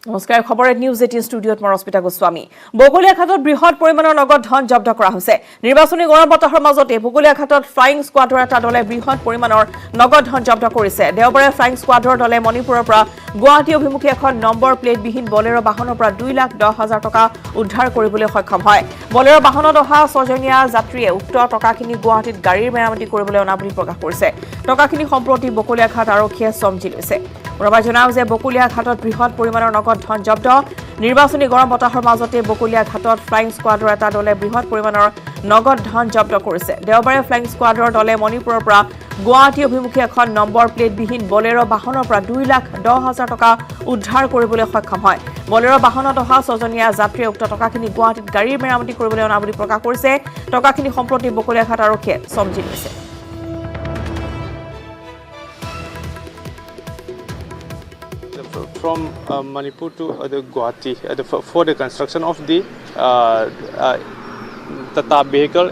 নমস্কাৰ খবৰত নিউজ 18 ষ্টুডিঅ'ত মই ৰশ্মিতা গোস্বামী বগলীয়াঘাটত বৃহৎ পৰিমাণৰ নগদ ধন জব্দ কৰা হৈছে নিৰ্বাচনী গৰম বতাহৰ মাজতে বগলীয়াঘাটত ফ্লাইং স্কোৱাডৰ এটা দলে বৃহৎ পৰিমাণৰ নগদ ধন জব্দ কৰিছে দেওবাৰে ফ্লাইং স্কোৱাডৰ দলে মণিপুৰৰ পৰা গুৱাহাটী অভিমুখী এখন নম্বৰ প্লেটবিহীন বলেৰো বাহনৰ পৰা 2,10,000 টকা উদ্ধাৰ কৰিবলৈ সক্ষম হয় বলেৰো বাহনত অহা ছজনীয়া যাত্ৰীয়ে উক্ত টকাখিনি গুৱাহাটীত গাড়ীৰ মেৰামতি কৰিবলৈ অনা বুলি প্ৰকাশ কৰিছে টকাখিনি সম্প্ৰতি বগলীয়াঘাট আৰক্ষীয়ে চমজি লৈছে ৰবা জনাও যে বগলীয়াঘাটত বৃহৎ পৰিমাণৰ নগদ ধন জব্দ নিৰ্বাচনী গৰম বতাহৰ মাজতে বগলীয়াঘাটত ফ্লাইং স্কোৱাডৰ এটা দলে বৃহৎ পৰিমাণৰ নগদ ধন জব্দ কৰিছে দেওবাৰে ফ্লাইং স্কোৱাডৰ দলে মণিপুৰৰ পৰা গুৱাহাটী অভিমুখী এখন নম্বৰ প্লেটবিহীন বলেৰো বাহনৰ পৰা 2,10,000 টকা উদ্ধাৰ কৰিবলৈ সক্ষম হয় বলেৰো বাহনত অহা ছজনীয়া যাত্ৰীয়ে উক্ত টকাখিনি গুৱাহাটীত গাড়ীৰ মেৰামতি কৰিবলৈ অনা বুলি প্ৰকাশ কৰিছে টকাখিনি সম্প্ৰতি বগলীয়াঘাট আৰক্ষীয়ে চমজি লৈছে From Manipur to the Guwahati for the construction of the Tata vehicle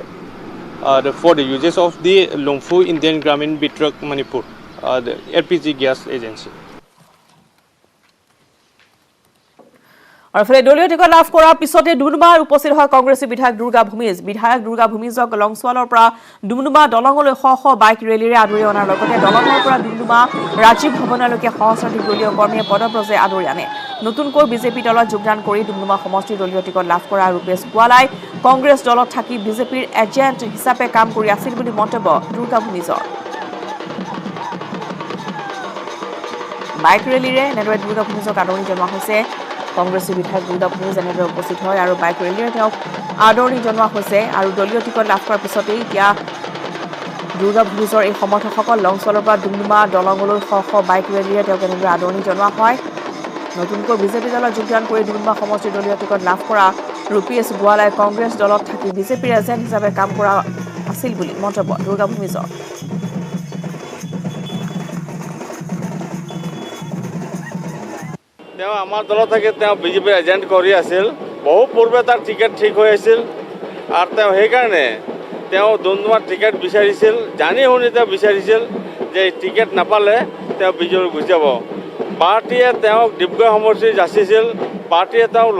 for the uses of the Longfu Indian Gramin Bitruck Manipur, the LPG gas agency. আৰু ফলে দলীয় টিকট লাভ কৰাৰ পিছতে ডুমডুমাৰ উপস্থিত হয় কংগ্ৰেছী বিধায়ক দুৰ্গা ভূমিজক লংচৱালৰ পৰা ডুমডুমা দলঙলৈ শ বাইক ৰেলীৰে আদৰি অনাৰ লগতে দলঙৰ পৰা ডুমডুমা ৰাজীৱ ভৱনলৈকে সহস্ৰাধিক দলীয় কৰ্মীয়ে পদব্ৰজে আদৰি আনে নতুনকৈ বিজেপি দলত যোগদান কৰি ডুমডুমা সমষ্টিৰ দলীয় টিকট লাভ কৰা ৰূপেশ গোৱালাই কংগ্ৰেছ দলত থাকি বিজেপিৰ এজেণ্ট হিচাপে কাম কৰি আছিল বুলি মন্তব্য দুৰ্গা ভূমিজৰ বাইক ৰেলীৰে এনেদৰে দুৰ্গা ভূমিজক আদৰণি জনোৱা হৈছে কংগ্ৰেছী বিধায়ক দুৰ্গা ভূমিজ এনেদৰে উপস্থিত হয় আৰু বাইক ৰেলীৰে তেওঁক আদৰণি জনোৱা হৈছে আৰু দলীয় টিকট লাভ কৰাৰ পিছতেই এতিয়া দুৰ্গা ভূমিজৰ এই সমৰ্থকসকল লংচলৰ পৰা ডুমডুমা দলঙলৈ শ বাইক ৰেলীৰে তেওঁক এনেদৰে আদৰণি জনোৱা হয় নতুনকৈ বিজেপি দলত যোগদান কৰি ডুমডুমা সমষ্টিৰ দলীয় টিকট লাভ কৰা ৰূপেশ গোৱালাই কংগ্ৰেছ দলত থাকি বিজেপিৰ এজেণ্ট হিচাপে কাম কৰা আছিল বুলি মন্তব্য দুৰ্গা ভূমিজৰ তেওঁ আমাৰ দলত থাকি তেওঁ বিজেপিৰ এজেণ্ট কৰি আছিল বহু পূৰ্বে তাৰ টিকেট ঠিক হৈ আছিল আৰু তেওঁ সেইকাৰণে তেওঁ ডুমডুমাৰ টিকেট বিচাৰিছিল জানি শুনি তেওঁ বিচাৰিছিল যে টিকেট নাপালে তেওঁ বিজেপিলৈ গুচি যাব পাৰ্টীয়ে তেওঁক ডিব্ৰুগড় সমষ্টি যাচিছিল পাৰ্টীয়ে তেওঁক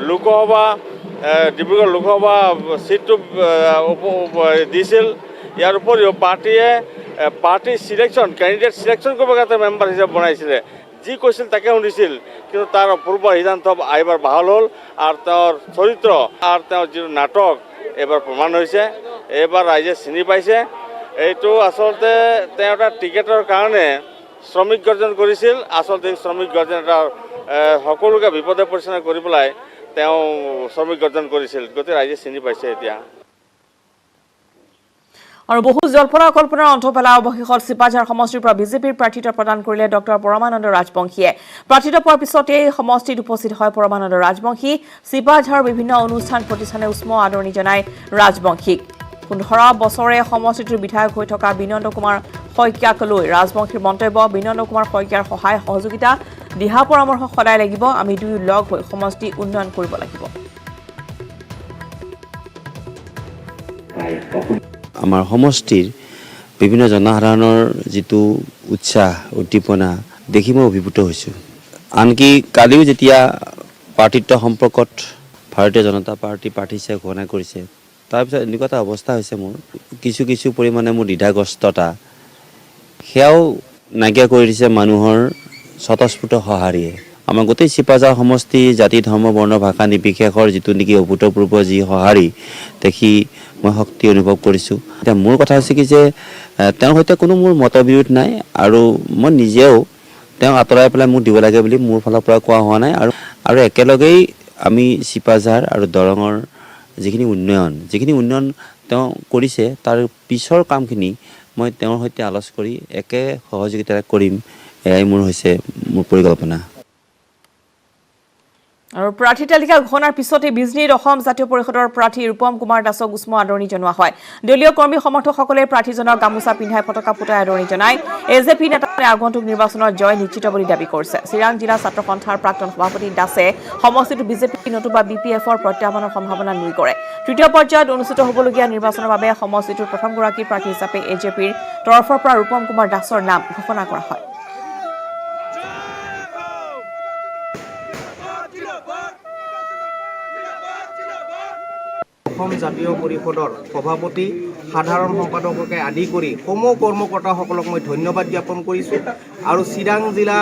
লোকসভা ডিব্ৰুগড় লোকসভা চিটটো দিছিল ইয়াৰ উপৰিও পাৰ্টীৰ চিলেকশ্যন কেণ্ডিডেট চিলেকশ্যন কৰিব কাৰণে মেম্বাৰ হিচাপে বনাইছিলে যি কৈছিল তাকে শুনিছিল কিন্তু তাৰ পূৰ্ব সিদ্ধান্ত এইবাৰ বাহাল হ'ল আৰু তেওঁৰ চৰিত্ৰ আৰু তেওঁৰ যিটো নাটক এইবাৰ প্ৰমাণ হৈছে এইবাৰ ৰাইজে চিনি পাইছে এইটো আচলতে তেওঁ এটা টিকেটৰ কাৰণে শ্ৰমিক গৰ্জন কৰিছিল আচলতে শ্ৰমিক গৰ্জন এটা সকলোকে বিপদে পৰিচালনা কৰি পেলাই তেওঁ শ্ৰমিক গৰ্জন কৰিছিল গতিকে ৰাইজে চিনি পাইছে এতিয়া আৰু বহু জল্পনা কল্পনাৰ অন্ত পেলাই অৱশেষত চিপাঝাৰ সমষ্টিৰ পৰা বিজেপিৰ প্ৰাৰ্থিত্ব প্ৰদান কৰিলে ডক্টৰ পৰমানন্দ ৰাজবংশীয়ে প্ৰাৰ্থিত্ব পোৱাৰ পিছতে সমষ্টিত উপস্থিত হয় পৰমানন্দ ৰাজবংশী চিপাঝাৰৰ বিভিন্ন অনুষ্ঠান প্ৰতিষ্ঠানে উষ্ম আদৰণি জনায় ৰাজবংশীক 15 বছৰে সমষ্টিটোৰ বিধায়ক হৈ থকা বিনন্দ কুমাৰ শইকীয়াক লৈ ৰাজবংশীৰ মন্তব্য বিনন্দ কুমাৰ শইকীয়াৰ সহায় সহযোগিতা দিহা পৰামৰ্শ সদায় লাগিব আমি দুয়ো লগ হৈ সমষ্টি উন্নয়ন কৰিব লাগিব আমাৰ সমষ্টিৰ বিভিন্ন জনসাধাৰণৰ যিটো উৎসাহ উদ্দীপনা দেখি মই অভিভূত হৈছোঁ আনকি কালিও যেতিয়া পাৰ্টিত্ব সম্পৰ্কত ভাৰতীয় জনতা পাৰ্টি প্ৰাৰ্থী হিচাপে ঘোষণা কৰিছে তাৰপিছত এনেকুৱা এটা অৱস্থা হৈছে মোৰ কিছু পৰিমাণে মোৰ দ্বিধাগ্ৰস্ততা সেয়াও নাইকিয়া কৰি দিছে মানুহৰ স্বতঃস্ফূৰ্ত সঁহাৰিয়ে আমাৰ গোটেই চিপাঝাৰ সমষ্টি জাতি ধৰ্ম বৰ্ণ ভাষা নিৰ্বিশেষৰ যিটো নেকি অভূতপূৰ্ব যি সঁহাৰি দেখি মই শক্তি অনুভৱ কৰিছোঁ এতিয়া মোৰ কথা হৈছে কি যে তেওঁৰ সৈতে কোনো মোৰ মতবিৰোধ নাই আৰু মই নিজেও তেওঁ আঁতৰাই পেলাই মোক দিব লাগে বুলি মোৰ ফালৰ পৰা কোৱা হোৱা নাই আৰু একেলগেই আমি চিপাঝাৰ আৰু দৰঙৰ যিখিনি উন্নয়ন তেওঁ কৰিছে তাৰ পিছৰ কামখিনি মই তেওঁৰ সৈতে আলোচনা কৰি একে সহযোগিতাৰে কৰিম এয়াই মোৰ হৈছে মোৰ পৰিকল্পনা আৰু প্ৰাৰ্থী তালিকা ঘোষণাৰ পিছতে বিজনীৰ অসম জাতীয় পৰিষদৰ প্ৰাৰ্থী ৰূপম কুমাৰ দাসক উষ্ম আদৰণি জনোৱা হয় দলীয় কৰ্মী সমৰ্থকসকলে প্ৰাৰ্থীজনক গামোচা পিন্ধাই পতাকা ফুটাই আদৰণি জনায় এজেপি নেতাই আগন্তুক নিৰ্বাচনত জয় নিশ্চিত বুলি দাবী কৰিছে চিৰাং জিলা ছাত্ৰ সন্থাৰ প্ৰাক্তন সভাপতি দাসে সমষ্টিটো বিজেপি নতুবা বিপিএফৰ প্ৰত্যাহ্বানৰ সম্ভাৱনা নুই কৰে তৃতীয় পৰ্যায়ত অনুষ্ঠিত হ'বলগীয়া নিৰ্বাচনৰ বাবে সমষ্টিটোৰ প্ৰথমগৰাকী প্ৰাৰ্থী হিচাপে এজেপিৰ তৰফৰ পৰা ৰূপম কুমাৰ দাসৰ নাম ঘোষণা কৰা হয় অসম জাতীয় পৰিষদৰ সভাপতি সাধাৰণ সম্পাদককে আদি কৰি সমূহ কৰ্মকৰ্তাসকলক মই ধন্যবাদ জ্ঞাপন কৰিছোঁ আৰু চিৰাং জিলা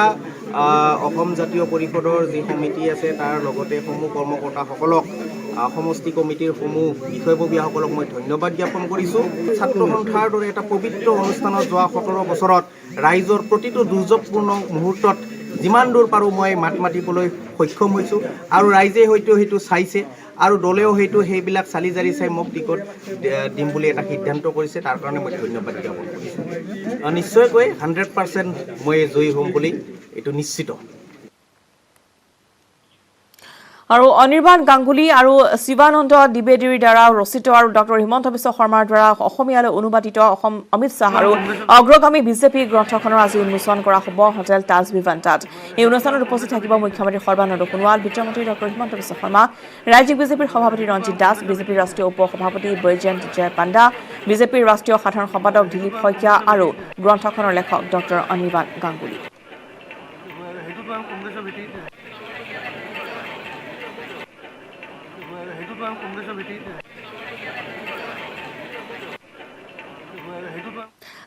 অসম জাতীয় পৰিষদৰ যি সমিতি আছে তাৰ লগতে সমূহ কৰ্মকৰ্তাসকলক সমষ্টি কমিটিৰ সমূহ বিষয়ববীয়াসকলক মই ধন্যবাদ জ্ঞাপন কৰিছোঁ। ছাত্ৰ সন্থাৰ দৰে এটা পবিত্ৰ অনুষ্ঠানত যোৱা 17 বছৰত ৰাইজৰ প্ৰতিটো দুৰ্যোগপূৰ্ণ মুহূৰ্তত যিমান দূৰ পাৰোঁ মই মাত মাতিবলৈ সক্ষম হৈছোঁ আৰু ৰাইজে হয়তো সেইটো চাইছে আৰু দলেও হয়তো সেইবিলাক চালি জাৰি চাই মোক টিকট দিম বুলি এটা সিদ্ধান্ত কৰিছে, তাৰ কাৰণে মই ধন্যবাদ জ্ঞাপন কৰিছোঁ। নিশ্চয়কৈ 100% মই জয়ী হ'ম বুলি এইটো নিশ্চিত। আৰু অনিৰ্বাণ গাংগুলী আৰু শিৱানন্দ দ্বিবেদীৰ দ্বাৰা ৰচিত আৰু ডক্টৰ হিমন্ত বিশ্ব শৰ্মাৰ দ্বাৰা অসমীয়ালৈ অনুবাদিত অসম অমিত শ্বাহ আৰু অগ্ৰগামী বিজেপি গ্ৰন্থখনৰ আজি উন্মোচন কৰা হ'ব হোটেল তাজ ভিভান্তাত। এই অনুষ্ঠানত উপস্থিত থাকিব মুখ্যমন্ত্ৰী সৰ্বানন্দ সোণোৱাল, বিত্তমন্ত্ৰী ডক্টৰ হিমন্ত বিশ্ব শৰ্মা, ৰাজ্যিক বিজেপিৰ সভাপতি ৰঞ্জিত দাস, বিজেপিৰ ৰাষ্ট্ৰীয় উপ সভাপতি বৈজয়ন্ত জয় পাণ্ডা, বিজেপিৰ ৰাষ্ট্ৰীয় সাধাৰণ সম্পাদক দিলীপ শইকীয়া আৰু গ্ৰন্থখনৰ লেখক ডক্টৰ অনিৰ্বাণ গাংগুলী।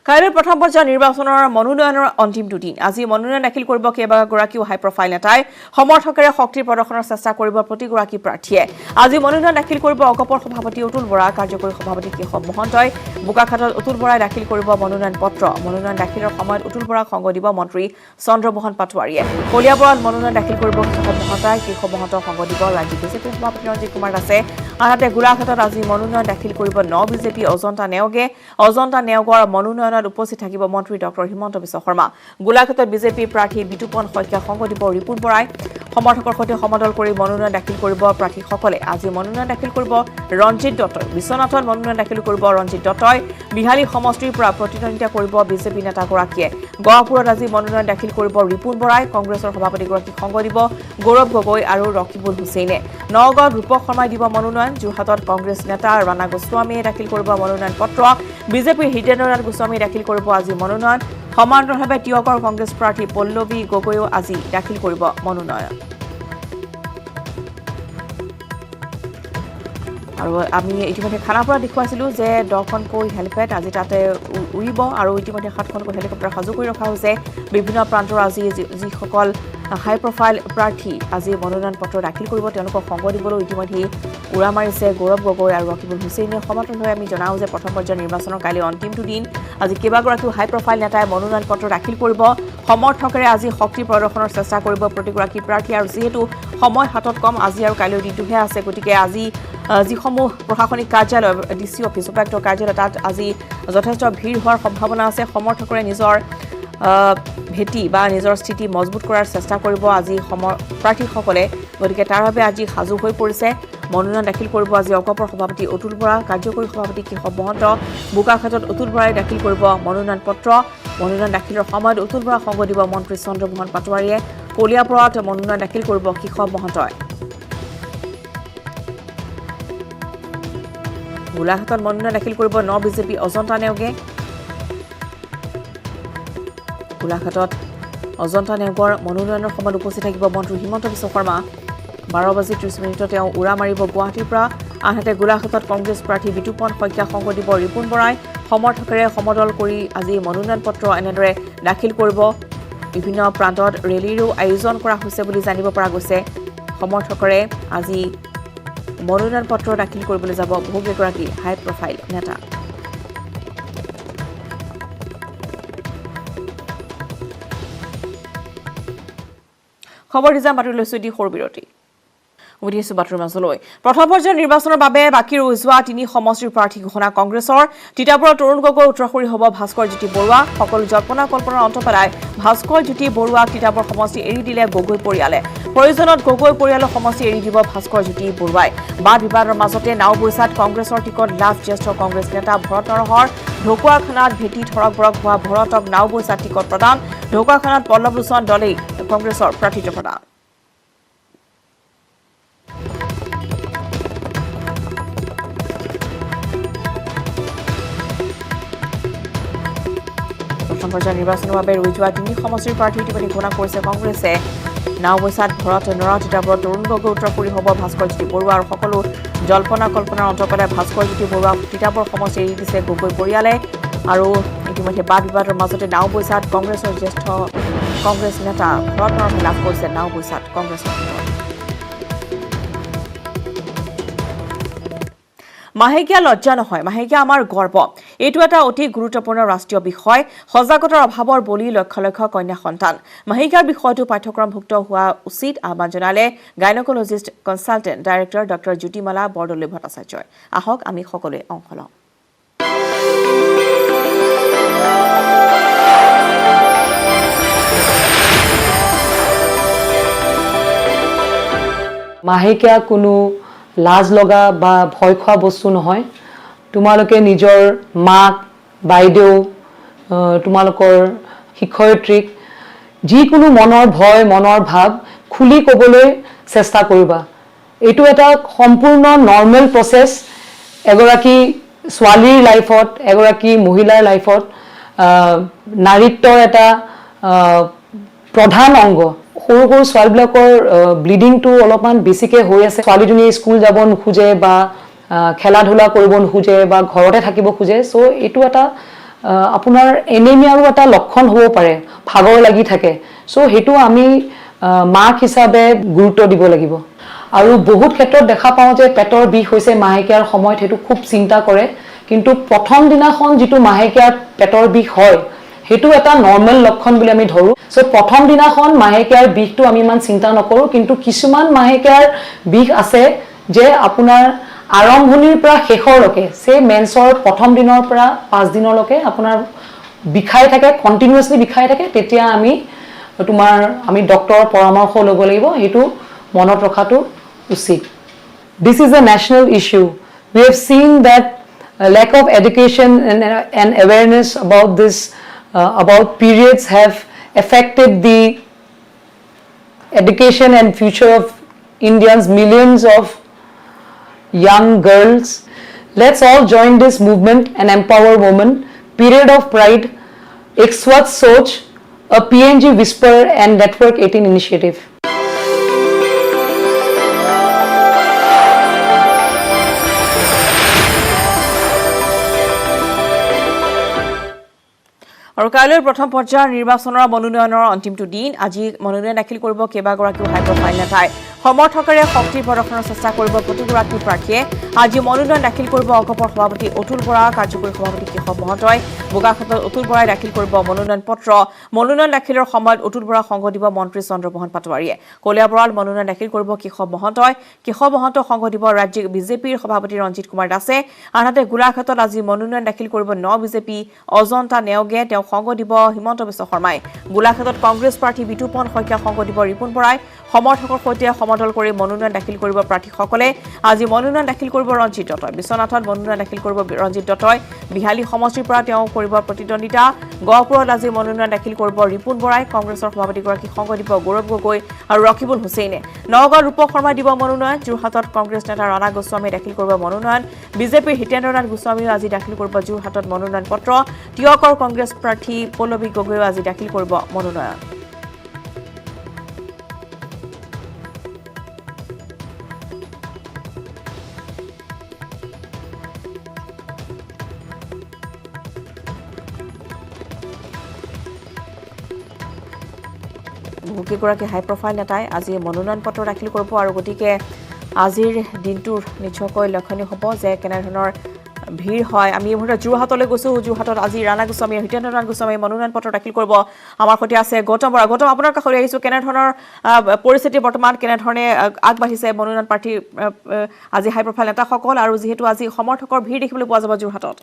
কাইলৈ প্ৰথম পৰ্যায়ৰ নিৰ্বাচনৰ মনোনয়নৰ অন্তিম দুদিন। আজি মনোনয়ন দাখিল কৰিব কেইবাগৰাকীও হাই প্ৰফাইল নেতাই। সমৰ্থকেৰে শক্তিৰ প্ৰদৰ্শনৰ চেষ্টা কৰিব প্ৰতিগৰাকী প্ৰাৰ্থীয়ে। আজি মনোনয়ন দাখিল কৰিব অগপৰ সভাপতি অতুল বৰা, কাৰ্যকৰী সভাপতি কেশৱ মহন্তই। বোকাখাতত অতুল বৰাই দাখিল কৰিব মনোনয়ন পত্ৰ। মনোনয়ন দাখিলৰ সময়ত অতুল বৰাক সংগ দিব মন্ত্ৰী চন্দ্ৰমোহন পাটোৱাৰীয়ে। কলিয়াবৰত মনোনয়ন দাখিল কৰিব কেশৱ মহন্তই, কেশৱ মহন্তক সংগ দিব ৰাজ্যিক বিজেপিৰ সভাপতি ৰঞ্জিত কুমাৰ দাসে। আনহাতে গোলাঘাটত আজি মনোনয়ন দাখিল কৰিব বিজেপি অজন্তা নেওগে। অজন্তা নেওগৰ মনোনয়নত উপস্থিত থাকিব মন্ত্ৰী ডক্টৰ হিমন্ত বিশ্ব শৰ্মা। গোলাঘাটত বিজেপি প্ৰাৰ্থী বিতুপন শইকীয়াক সংগ দিব ৰিপুণ বৰাই। সমৰ্থকৰ সৈতে সমদল কৰি মনোনয়ন দাখিল কৰিব প্ৰাৰ্থীসকলে। আজি মনোনয়ন দাখিল কৰিব ৰঞ্জিত দত্তই। বিশ্বনাথত মনোনয়ন দাখিল কৰিব ৰঞ্জিত দত্তই। বিহালী সমষ্টিৰ পৰা প্ৰতিদ্বন্দ্বিতা কৰিব বিজেপি নেতাগৰাকীয়ে। গহপুৰত আজি মনোনয়ন দাখিল কৰিব ৰিপুণ বৰাই। কংগ্ৰেছৰ সভাপতিগৰাকীক সংগ দিব গৌৰৱ গগৈ আৰু ৰকিবুল হুছেইনে। নগাঁৱত ৰূপক শৰ্মাই দিব মনোনয়ন। যোৰহাটত কংগ্ৰেছ নেতা ৰাণা গোস্বামীয়ে দাখিল কৰিব মনোনয়ন পত্ৰ। বিজেপিৰ হৃদেন্দ্ৰনাথ গোস্বামীয়ে দাখিল কৰিব আজি মনোনয়ন। সমান্তৰালভাৱে তিয়কৰ কংগ্ৰেছ প্ৰাৰ্থী পল্লৱী গগৈয়েও আজি দাখিল কৰিব মনোনয়ন। আৰু আমি ইতিমধ্যে খানাপাৰা দেখুৱাইছিলোঁ যে 10খনকৈ হেলিপেড আজি তাতে উৰিব আৰু ইতিমধ্যে 7খনকৈ হেলিকপ্টাৰ সাজু কৰি ৰখা হৈছে। বিভিন্ন প্ৰান্তৰ আজি যিসকল হাই প্ৰফাইল প্ৰাৰ্থী আজি মনোনয়ন পত্ৰ দাখিল কৰিব তেওঁলোকক সংগ দিবলৈ ইতিমধ্যে উৰা মাৰিছে গৌৰৱ গগৈ আৰু ৰকিবুল হুছেইনে। সমান্তৰালভাৱে আমি জনাওঁ যে প্ৰথম পৰ্যায়ৰ নিৰ্বাচনৰ কাইলৈ অন্তিম দুদিন। আজি কেইবাগৰাকীও হাই প্ৰফাইল নেতাই মনোনয়ন পত্ৰ দাখিল কৰিব। সমৰ্থকেৰে আজি শক্তি প্ৰদৰ্শনৰ চেষ্টা কৰিব প্ৰতিগৰাকী প্ৰাৰ্থী। আৰু যিহেতু সময় হাতত কম, আজি আৰু কাইলৈ দিনটোহে আছে, গতিকে আজি যিসমূহ প্ৰশাসনিক কাৰ্যালয় ডিচি অফিচ উপায়ুক্ত কাৰ্যালয় তাত আজি যথেষ্ট ভিৰ হোৱাৰ সম্ভাৱনা আছে। সমৰ্থকৰে নিজৰ ভেটি বা নিজৰ স্থিতি মজবুত কৰাৰ চেষ্টা কৰিব আজি প্ৰাৰ্থীসকলে, গতিকে তাৰ বাবে আজি সাজু হৈ পৰিছে। মনোনয়ন দাখিল কৰিব আজি অগপৰ সভাপতি অতুল বৰা, কাৰ্যকৰী সভাপতি কেশৱ মহন্ত। বোকাখাতত অতুল বৰাই দাখিল কৰিব মনোনয়ন পত্ৰ। মনোনয়ন দাখিলৰ সময়ত অতুল বৰাক সংগ দিব মন্ত্ৰী চন্দ্ৰমোহন পাটোৱাৰীয়ে। কলিয়াবৰত মনোনয়ন দাখিল কৰিব কেশৱ মহন্তই। গোলাঘাটত মনোনয়ন দাখিল কৰিব বিজেপি অজন্তা নেওগে। গোলাঘাটত অজন্তা নেওগৰ মনোনয়নৰ সময়ত উপস্থিত থাকিব মন্ত্ৰী হিমন্ত বিশ্ব শৰ্মা। 12:30 তেওঁ উৰা মাৰিব গুৱাহাটীৰ পৰা। আনহাতে গোলাঘাটত কংগ্ৰেছ প্ৰাৰ্থী বিতুপন শইকীয়াক সংগ দিব ৰিপুণ বৰাই। সমৰ্থকেৰে সমদল কৰি আজি মনোনয়ন পত্ৰ এনেদৰে দাখিল কৰিব। বিভিন্ন প্ৰান্তত ৰেলীৰো আয়োজন কৰা হৈছে বুলি জানিব পৰা গৈছে। সমৰ্থকৰে আজি মনোনয়ন পত্ৰ দাখিল কৰিবলৈ যাব বহুকেইগৰাকী হাই প্ৰফাইল নেতা। খবৰ যাম বাতৰি লৈছো এটি সৰু বিৰতি। উঠি আছো বাতৰিৰ মাজলৈ। প্ৰথম পৰ্যায়ৰ নিৰ্বাচনৰ বাবে বাকী ৰৈ যোৱা 3 সমষ্টিৰ প্ৰাৰ্থী ঘোষণা কংগ্ৰেছৰ। তিতাবৰৰ তৰুণ গগৈ উত্তৰসূৰী হ'ব ভাস্কৰ জ্যোতি বৰুৱা। সকলো জল্পনা কল্পনাৰ অন্ত পেলাই ভাস্কৰ জ্যোতি বৰুৱাক তিতাবৰ সমষ্টি এৰি দিলে গগৈ পৰিয়ালে। প্ৰয়োজনত গগৈ পৰিয়ালৰ সমষ্টি এৰি দিব ভাস্কৰ জ্যোতি বৰুৱাই। বাদ বিবাদৰ মাজতে নাওবৈচাত কংগ্ৰেছৰ টিকট লাভ জ্যেষ্ঠ কংগ্ৰেছ নেতা ভৰত নৰহৰ। ঢকুৱাখানাত ভেটি থৰক বৰক হোৱা ভৰতক নাওবৈচাত টিকট প্ৰদান। ঢকুৱাখানাত পল্লৱ লোচন দলেই কংগ্ৰেছৰ প্ৰাৰ্থিত্ব প্ৰদান। প্ৰথম পৰ্যায়ৰ নিৰ্বাচনৰ বাবে ৰৈ যোৱা 3 সমষ্টিৰ প্ৰাৰ্থী ইতিমধ্যে ঘোষণা কৰিছে কংগ্ৰেছে। নাওবৈচাত ভৰত নৰা তিতাবৰ তৰুণ গগৈ উত্তৰপুৰী হ'ব ভাস্কৰ জ্যোতি বৰুৱা আৰু সকলো জল্পনা কল্পনাৰ অন্ত পেলাই ভাস্কৰ জ্যোতি বৰুৱা তিতাবৰ সমষ্টি এৰি দিছে গগৈ পৰিয়ালে আৰু ইতিমধ্যে বাদ বিবাদৰ মাজতে নাওবৈচাত কংগ্ৰেছৰ জ্যেষ্ঠ কংগ্ৰেছ নেতা ভৰত নৰহে লাভ কৰিছে নাওবৈচাত কংগ্ৰেছৰ মাহেকীয়া লজ্জা নহয় মাহেকীয়া আমাৰ গৰ্ব এইটো এটা অতি গুৰুত্বপূৰ্ণ ৰাষ্ট্ৰীয় বিষয় সজাগতাৰ অভাৱৰ বলি লক্ষ লক্ষ কন্যা সন্তান মাহেকীয়াৰ বিষয়টো পাঠ্যক্ৰমভুক্ত হোৱা উচিত আহ্বান জনালে গাইনকলজিষ্ট consultant director doctor Jyotimala Bordoloi ভট্টাচাৰ্যই আহক আমি সকলোৱে অংশ লওঁ মাহেকীয়া কোনো লাজ লগা বা ভয় খোৱা বস্তু নহয় তোমালোকে নিজৰ মাক বাইদেউ তোমালোকৰ শিক্ষয়িত্ৰীক যিকোনো মনৰ ভয় মনৰ ভাৱ খুলি ক'বলৈ চেষ্টা কৰিবা এইটো এটা সম্পূৰ্ণ নৰ্মেল প্ৰচেছ এগৰাকী ছোৱালীৰ লাইফত এগৰাকী মহিলাৰ লাইফত নাৰীত্বৰ এটা প্ৰধান অংগ সৰু সৰু ছোৱালীবিলাকৰ ব্লিডিংটো অলপমান বেছিকৈ হৈ আছে ছোৱালীজনীয়ে স্কুল যাব নোখোজে বা খেলা ধূলা কৰিব নোখোজে বা ঘৰতে থাকিব খোজে চ' এইটো এটা আপোনাৰ এনেমিয়াৰো এটা লক্ষণ হ'ব পাৰে ভাগৰ লাগি থাকে চ' সেইটো আমি মাক হিচাপে গুৰুত্ব দিব লাগিব আৰু বহুত ক্ষেত্ৰত দেখা পাওঁ যে পেটৰ বিষ হৈছে মাহেকীয়াৰ সময়ত সেইটো খুব চিন্তা কৰে কিন্তু প্ৰথম দিনাখন যিটো মাহেকীয়াৰ পেটৰ বিষ হয় সেইটো এটা নৰ্মেল লক্ষণ বুলি আমি ধৰো সো প্ৰথম দিনাখন মাহেকীয়াৰ বিষটো আমি ইমান চিন্তা নকৰো কিন্তু কিছুমান মাহেকীয়াৰ বিষ আছে যে আপোনাৰ আৰম্ভণিৰ পৰা শেষৰলৈকে সে মেন্সৰ প্ৰথম দিনৰ পৰা 5 দিনলৈকে আপোনাৰ বিষাই থাকে কন্টিনিউয়াছলি বিষাই থাকে তেতিয়া আমি ডক্টৰৰ পৰামৰ্শ ল'ব লাগিব হেতু মনত ৰখাটো উচিত This is a national issue. We have seen that lack of education and awareness about this about periods have affected the education and future of Indians, millions of young girls. Let's all join this movement and empower women. Period of Pride, Ek Swachh Soch, a PNG Whisper and Network 18 initiative. আৰু কাইলৈৰ প্ৰথম পৰ্যায়ৰ নিৰ্বাচনৰ মনোনয়নৰ অন্তিমটো দিন আজি মনোনয়ন দাখিল কৰিব কেইবাগৰাকীও হাই প্ৰফাইল নেতাই সমৰ্থকৰে শক্তি প্ৰদৰ্শনৰ চেষ্টা কৰিব প্ৰতিগৰাকী প্ৰাৰ্থীয়ে আজি মনোনয়ন দাখিল কৰিব অগপৰ সভাপতি অতুল বৰা কাৰ্যকৰী সভাপতি কেশৱ মহন্তই বোগাখাটত অতুল বৰাই দাখিল কৰিব মনোনয়ন পত্ৰ মনোনয়ন দাখিলৰ সময়ত অতুল বৰা সংগ দিব মন্ত্ৰী চন্দ্ৰমোহন পাটোৱাৰীয়ে কলিয়া বৰাল মনোনয়ন দাখিল কৰিব কেশৱ মহন্ত সংগ দিব ৰাজ্যিক বিজেপিৰ সভাপতি ৰঞ্জিত কুমাৰ দাসে আনহাতে গোলাঘাটত আজি মনোনয়ন দাখিল কৰিব বিজেপি অজন্তা নেওগে সংগ দিব হিমন্ত বিশ্ব শৰ্মাই গোলাঘাটত কংগ্ৰেছ প্ৰাৰ্থী বিতুপন শইকীয়া সংগ দিব ৰিপুন বৰাই সমৰ্থকৰ সৈতে সমদল কৰি মনোনয়ন দাখিল কৰিব প্ৰাৰ্থীসকলে আজি মনোনয়ন দাখিল কৰিব ৰঞ্জিত দত্তই বিশ্বনাথত মনোনয়ন দাখিল কৰিব ৰঞ্জিত দত্তই বিহালী সমষ্টিৰ পৰা তেওঁ কৰিব প্ৰতিদ্বন্দিতা গহপুৰত আজি মনোনয়ন দাখিল কৰিব ৰিপুন বৰাই কংগ্ৰেছৰ সভাপতিগৰাকী সংগ দিব গৌৰৱ গগৈ আৰু ৰকিবুল হুছেইনে নগাঁৱৰ ৰূপক শৰ্মাই দিব মনোনয়ন যোৰহাটত কংগ্ৰেছ নেতা ৰাণা গোস্বামীয়ে দাখিল কৰিব মনোনয়ন বিজেপিৰ হিতেন্দ্ৰনাথ গোস্বামীয়ে আজি দাখিল কৰিব যোৰহাটত মনোনয়ন পত্ৰ টিয়কৰ কংগ্ৰেছ প্ৰাৰ্থী পল্লৱী গগৈয়ে আজি দাখিল কৰিব মনোনয়ন বহুকেইগৰাকী হাই প্ৰফাইল নেতাই আজি মনোনয়ন পত্ৰ দাখিল কৰিব আৰু গতিকে আজিৰ দিনটোৰ নিশ্চয়কৈ লক্ষণীয় হ'ব যে কেনেধৰণৰ ভিৰ হয় আমি এই মুহূৰ্তত যোৰহাটলৈ গৈছোঁ যোৰহাটত আজি ৰাণা গোস্বামী হিতেন্দ্ৰনাথ গোস্বামী মনোনয়ন পত্ৰ দাখিল কৰিব আমাৰ সৈতে আছে গৌতম বৰা গৌতম আপোনাৰ কাষলৈ আহিছোঁ কেনেধৰণৰ পৰিস্থিতি বৰ্তমান কেনেধৰণে আগবাঢ়িছে মনোনয়ন প্ৰাৰ্থী আজি হাই প্ৰফাইল নেতাসকল আৰু যিহেতু আজি সমৰ্থকৰ ভিৰ দেখিবলৈ পোৱা যাব যোৰহাটত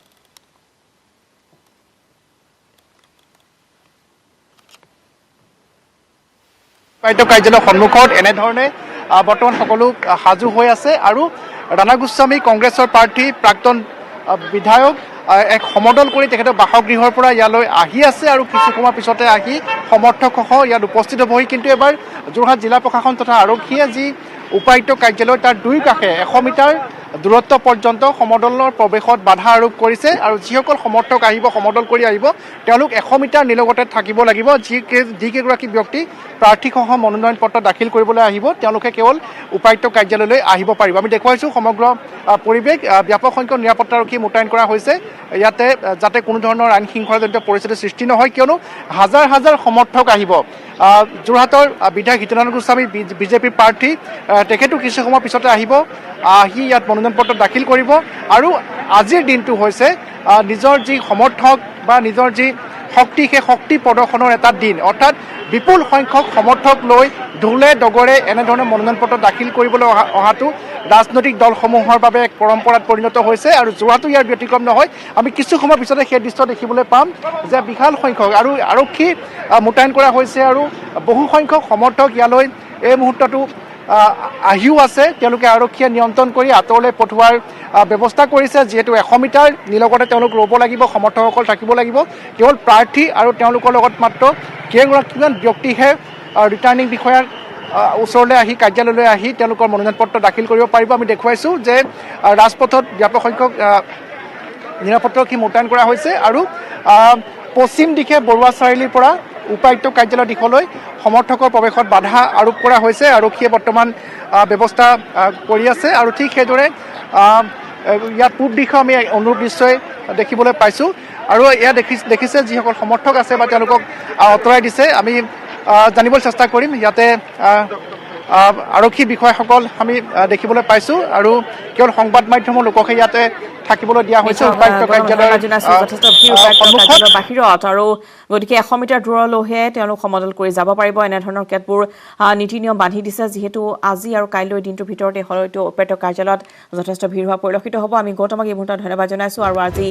কাৰ্যালয়ৰ সন্মুখত এনেধৰণে বৰ্তমান সকলো সাজু হৈ আছে আৰু ৰাণা গোস্বামী কংগ্ৰেছৰ প্ৰাৰ্থী প্ৰাক্তন বিধায়ক এক সমদল কৰি তেখেতৰ বাসগৃহৰ পৰা ইয়ালৈ আহি আছে আৰু কিছু সময় পিছতে আহি সমৰ্থকসহ ইয়াত উপস্থিত হ'বহি কিন্তু এবাৰ যোৰহাট জিলা প্ৰশাসন তথা আৰক্ষীয়ে যি উপায়ুক্ত কাৰ্যালয় তাৰ দুই কাষে 100 মিটাৰ দূৰত্ব পৰ্যন্ত সমদলৰ প্ৰৱেশত বাধা আৰোপ কৰিছে আৰু যিসকল সমৰ্থক আহিব সমদল কৰি আহিব তেওঁলোক 100 মিটাৰ নিলগতে থাকিব লাগিব যিকেইগৰাকী ব্যক্তি প্ৰাৰ্থীসহ মনোনয়ন পত্ৰ দাখিল কৰিবলৈ আহিব তেওঁলোকে কেৱল উপায়ুক্ত কাৰ্যালয়লৈ আহিব পাৰিব আমি দেখুৱাইছোঁ সমগ্ৰ পৰিৱেশ ব্যাপক সংখ্যক নিৰাপত্তাৰক্ষী মুতায়ন কৰা হৈছে ইয়াতে যাতে কোনো ধৰণৰ আইন শৃংখলাজনিত পৰিস্থিতিৰ সৃষ্টি নহয় কিয়নো হাজাৰ হাজাৰ সমৰ্থক আহিব যোৰহাটৰ বিধায়ক হিতেন্দ্ৰ গোস্বামী বিজেপিৰ প্ৰাৰ্থী তেখেতো কিছু সময় পিছতে আহিব আহি ইয়াত মনোনয়ন পত্ৰ দাখিল কৰিব আৰু আজিৰ দিনটো হৈছে নিজৰ যি সমৰ্থক বা নিজৰ যি শক্তি সেই শক্তি প্ৰদৰ্শনৰ এটা দিন অৰ্থাৎ বিপুল সংখ্যক সমৰ্থক লৈ ঢোলে ডগৰে এনেধৰণে মনোনয়ন পত্ৰ দাখিল কৰিবলৈ অহাটো ৰাজনৈতিক দলসমূহৰ বাবে এক পৰম্পৰাত পৰিণত হৈছে আৰু যোৱাটো ইয়াৰ ব্যতিক্ৰম নহয় আমি কিছু সময় পিছতে সেই দৃশ্য দেখিবলৈ পাম যে বিশাল সংখ্যক আৰু আৰক্ষী মুতায়ন কৰা হৈছে আৰু বহু সংখ্যক সমৰ্থক ইয়ালৈ এই মুহূৰ্তটো আহিও আছে তেওঁলোকে আৰক্ষীয়ে নিয়ন্ত্ৰণ কৰি আঁতৰলৈ পঠোৱাৰ ব্যৱস্থা কৰিছে যিহেতু 100 মিটাৰ নিলগতে তেওঁলোক ৰ'ব লাগিব সমৰ্থকসকল থাকিব লাগিব কেৱল প্ৰাৰ্থী আৰু তেওঁলোকৰ লগত মাত্ৰ কেইগৰাকীমান ব্যক্তিহে ৰিটাৰ্ণিং বিষয়াৰ ওচৰলৈ আহি কাৰ্যালয়লৈ আহি তেওঁলোকৰ মনোনয়ন পত্ৰ দাখিল কৰিব পাৰিব আমি দেখুৱাইছোঁ যে ৰাজপথত ব্যাপক সংখ্যক নিৰাপত্তাৰক্ষী মুতায়ন কৰা হৈছে আৰু পশ্চিম দিশে বৰুৱা চাৰিআলিৰ পৰা উপায়ুক্ত কাৰ্যালয় দিশলৈ সমৰ্থকৰ প্ৰৱেশত বাধা আৰোপ কৰা হৈছে আৰক্ষীয়ে বৰ্তমান ব্যৱস্থা কৰি আছে আৰু ঠিক সেইদৰে ইয়াত পূব দিশে আমি অনুৰূপ নিশ্চয় দেখিবলৈ পাইছোঁ আৰু এয়া দেখিছে যিসকল সমৰ্থক আছে বা তেওঁলোকক আঁতৰাই দিছে আমি জানিবলৈ চেষ্টা কৰিম ইয়াতে আৰক্ষী বিষয়াসকল আমি দেখিবলৈ পাইছোঁ আৰু কেৱল সংবাদ মাধ্যমৰ লোকহে ইয়াতে থাকিবলৈ দিয়া হৈছে উপায়ুক্ত কাৰ্যালয়ৰ বাহিৰত আৰু গতিকে 100 মিটাৰ দূৰলৈহে তেওঁলোক সমদল কৰি যাব পাৰিব এনেধৰণৰ কেতবোৰ নীতি নিয়ম বান্ধি দিছে যিহেতু আজি আৰু কাইলৈ দিনটোৰ ভিতৰতে হয়তো উপায়ুক্ত কাৰ্যালয়ত যথেষ্ট ভিৰ হোৱা পৰিলক্ষিত হ'ব আমি গৌতমক এই মুহূৰ্তত ধন্যবাদ জনাইছোঁ আৰু আজি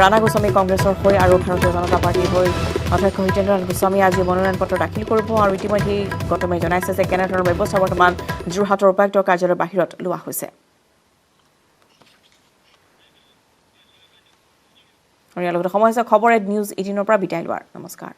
ৰাণা গোস্বামী কংগ্ৰেছৰ হৈ আৰু ভাৰতীয় জনতা পাৰ্টীৰ হৈ অধ্যক্ষ হিতেন্দ্ৰ গোস্বামী আজি মনোনয়ন পত্ৰ দাখিল কৰিব আৰু ইতিমধ্যে গৌতমে জনাইছে যে কেনেধৰণৰ ব্যৱস্থা বৰ্তমান যোৰহাটৰ উপায়ুক্ত কাৰ্যালয়ৰ বাহিৰত লোৱা হৈছে আৰু ইয়াৰ লগতে সময় হৈছে খবৰ নিউজ 18 পৰা বিদায় লোৱাৰ নমস্কাৰ